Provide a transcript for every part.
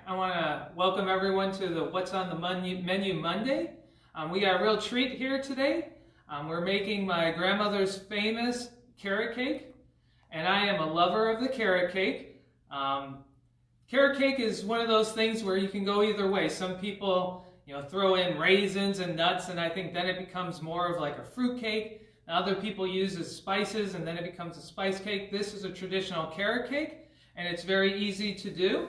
I want to welcome everyone to the What's on the Menu Monday. We got a real treat here today. We're making my grandmother's famous carrot cake, and I am a lover of the carrot cake. Carrot cake is one of those things where you can go either way. Some people, throw in raisins and nuts, and I think then it becomes more of like a fruit cake. Other people use as spices, and then it becomes a spice cake. This is a traditional carrot cake, and it's very easy to do.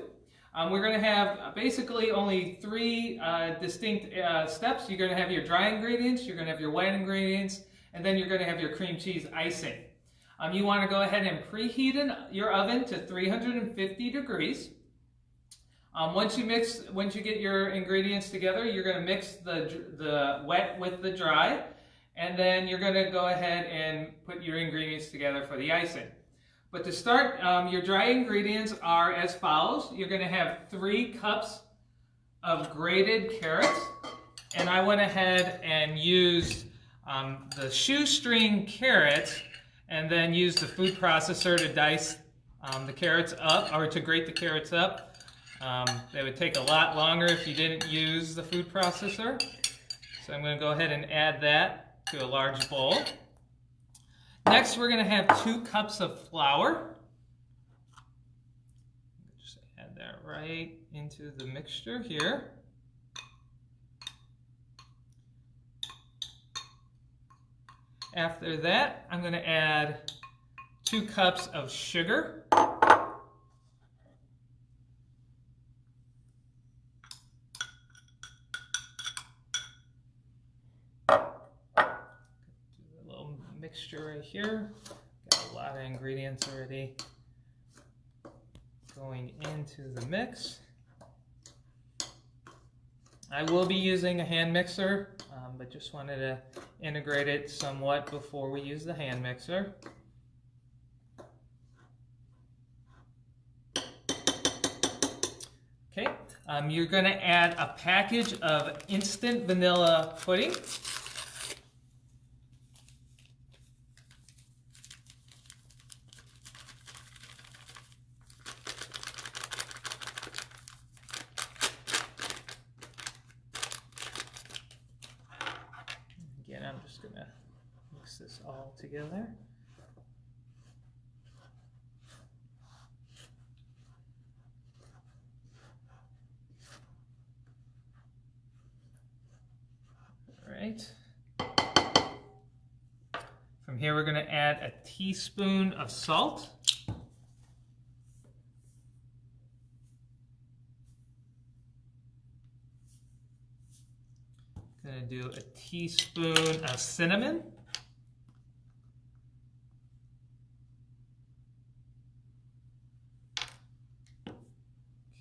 We're going to have basically only three distinct steps. You're going to have your dry ingredients, you're going to have your wet ingredients, and then you're going to have your cream cheese icing. You want to go ahead and preheat your oven to 350 degrees. Once you get your ingredients together, you're going to mix the wet with the dry, and then you're going to go ahead and put your ingredients together for the icing. But to start, your dry ingredients are as follows. You're going to have 3 cups of grated carrots, and I went ahead and used the shoestring carrots, and then used the food processor to dice the carrots up, or to grate the carrots up. They would take a lot longer if you didn't use the food processor. So I'm going to go ahead and add that to a large bowl. Next, we're going to have 2 cups of flour. Just add that right into the mixture here. After that, I'm going to add 2 cups of sugar. Mixture right here. Got a lot of ingredients already going into the mix. I will be using a hand mixer, but just wanted to integrate it somewhat before we use the hand mixer. Okay, you're going to add a package of instant vanilla pudding. Again, I'm just going to mix this all together. All right. From here, we're going to add a teaspoon of salt. Going to do a teaspoon of cinnamon.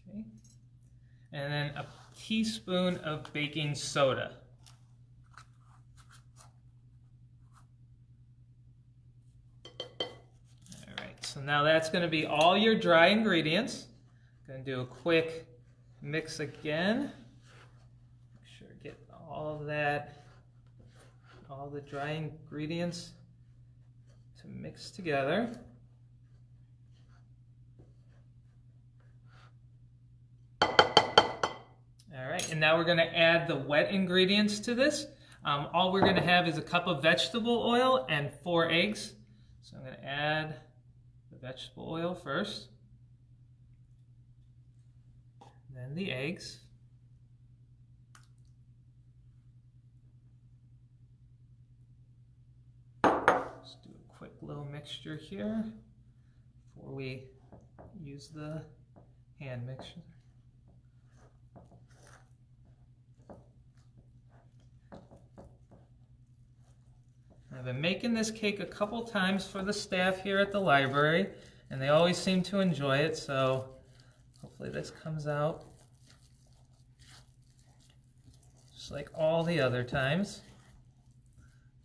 Okay. And then a teaspoon of baking soda. All right, so now that's going to be all your dry ingredients. Going to do a quick mix again. All the dry ingredients to mix together. All right, and now we're going to add the wet ingredients to this. All we're going to have is a cup of vegetable oil and 4 eggs. So I'm going to add the vegetable oil first, then the eggs. Just do a quick little mixture here before we use the hand mixer. I've been making this cake a couple times for the staff here at the library, and they always seem to enjoy it, so hopefully this comes out just like all the other times.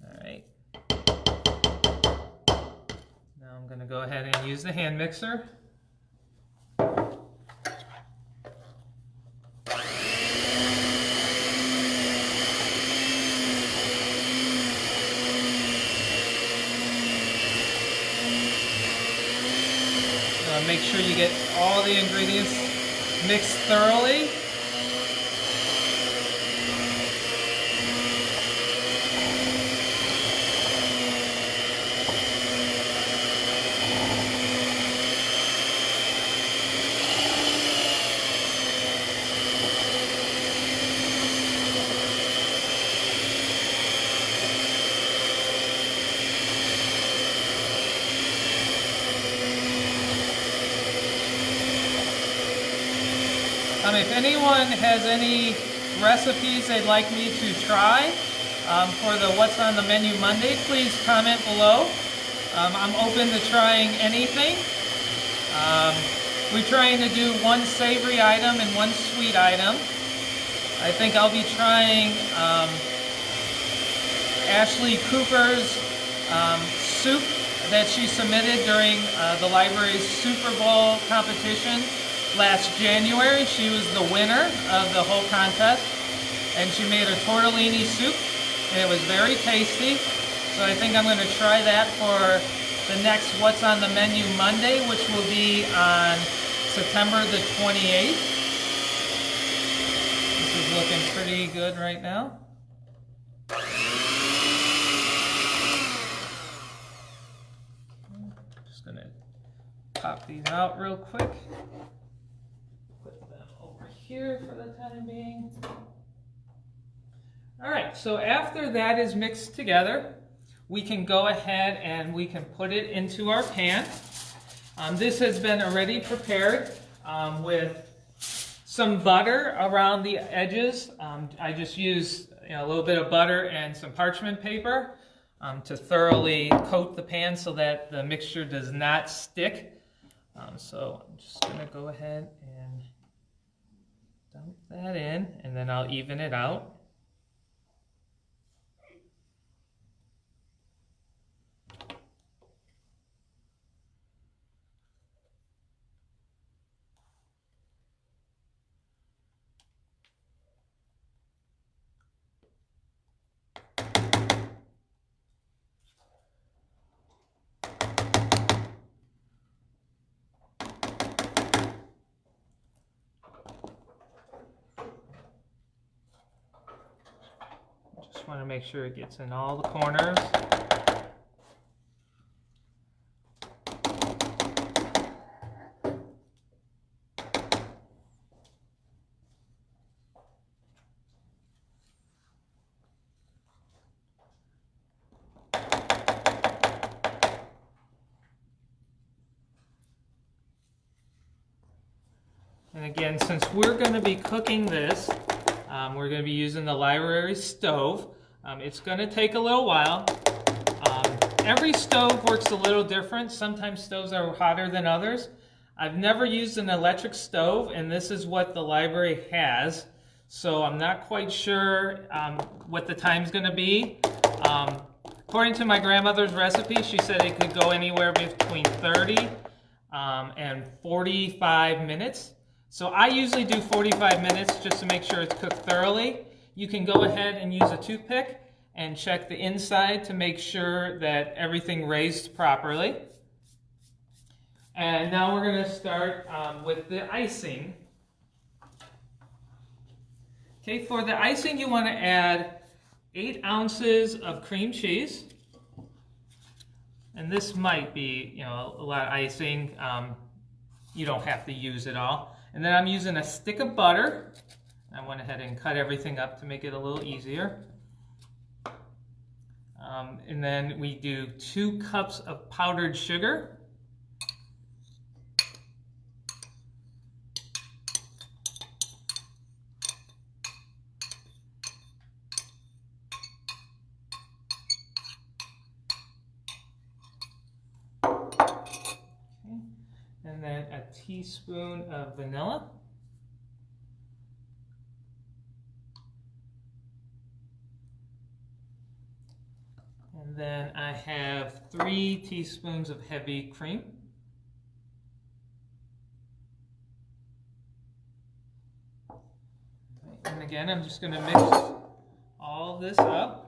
All right. Now I'm going to go ahead and use the hand mixer. Make sure you get all the ingredients Mix thoroughly. If anyone has any recipes they'd like me to try for the What's on the Menu Monday, please comment below. I'm open to trying anything. We're trying to do one savory item and one sweet item. I think I'll be trying Ashley Cooper's soup that she submitted during the library's Super Bowl competition last January. She was the winner of the whole contest, and she made a tortellini soup, and it was very tasty. So I think I'm going to try that for the next What's on the Menu Monday, which will be on September the 28th. This is looking pretty good right now. Just going to pop these out real quick. Here for the time being. All right, so after that is mixed together, we can go ahead and we can put it into our pan. This has been already prepared with some butter around the edges. I just used a little bit of butter and some parchment paper to thoroughly coat the pan so that the mixture does not stick. So I'm just going to go ahead and dump that in, and then I'll even it out. Just want to make sure it gets in all the corners. And again, since we're going to be cooking this, we're going to be using the library stove. It's going to take a little while. Every stove works a little different. Sometimes stoves are hotter than others. I've never used an electric stove, and this is what the library has. So I'm not quite sure what the time's going to be. According to my grandmother's recipe, she said it could go anywhere between 30 and 45 minutes. So I usually do 45 minutes just to make sure it's cooked thoroughly. You can go ahead and use a toothpick and check the inside to make sure that everything raised properly. And now we're going to start with the icing. Okay, for the icing you want to add 8 ounces of cream cheese. And this might be, a lot of icing. You don't have to use it all. And then I'm using a stick of butter. I went ahead and cut everything up to make it a little easier. And then we do 2 cups of powdered sugar. And then a teaspoon of vanilla. And then I have 3 teaspoons of heavy cream. And again, I'm just going to mix all this up.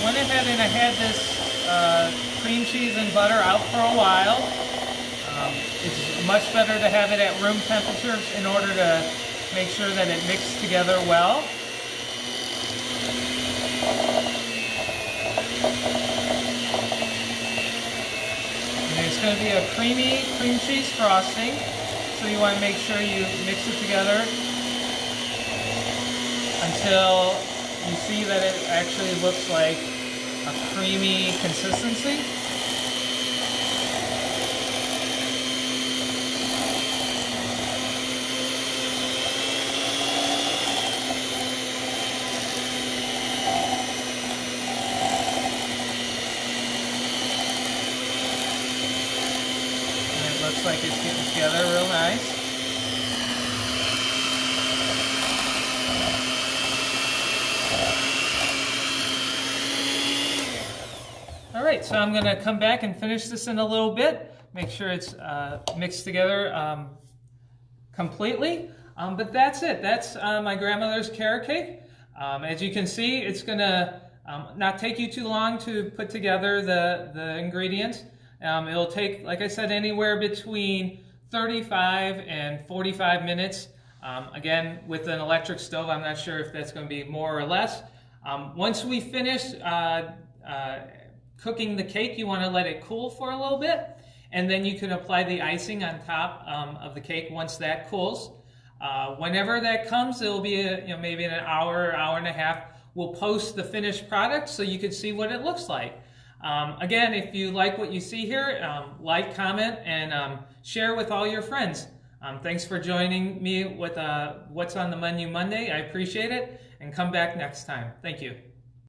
went ahead and I had this cream cheese and butter out for a while. It's much better to have it at room temperature in order to make sure that it mixes together well. And it's going to be a creamy cream cheese frosting, so you want to make sure you mix it together until you see that it actually looks like a creamy consistency. And it looks like it's getting together real nice. All right, so I'm going to come back and finish this in a little bit, make sure it's mixed together completely. But that's it. That's my grandmother's carrot cake. As you can see, it's going to not take you too long to put together the ingredients. It'll take, like I said, anywhere between 35 and 45 minutes. Again, with an electric stove, I'm not sure if that's going to be more or less. Once we finish cooking the cake, you want to let it cool for a little bit, and then you can apply the icing on top of the cake once that cools. Whenever that comes, it'll be maybe in an hour, hour and a half. We'll post the finished product so you can see what it looks like. Again, if you like what you see here, like, comment, and share with all your friends. Thanks for joining me with What's on the Menu Monday. I appreciate it, and come back next time. Thank you.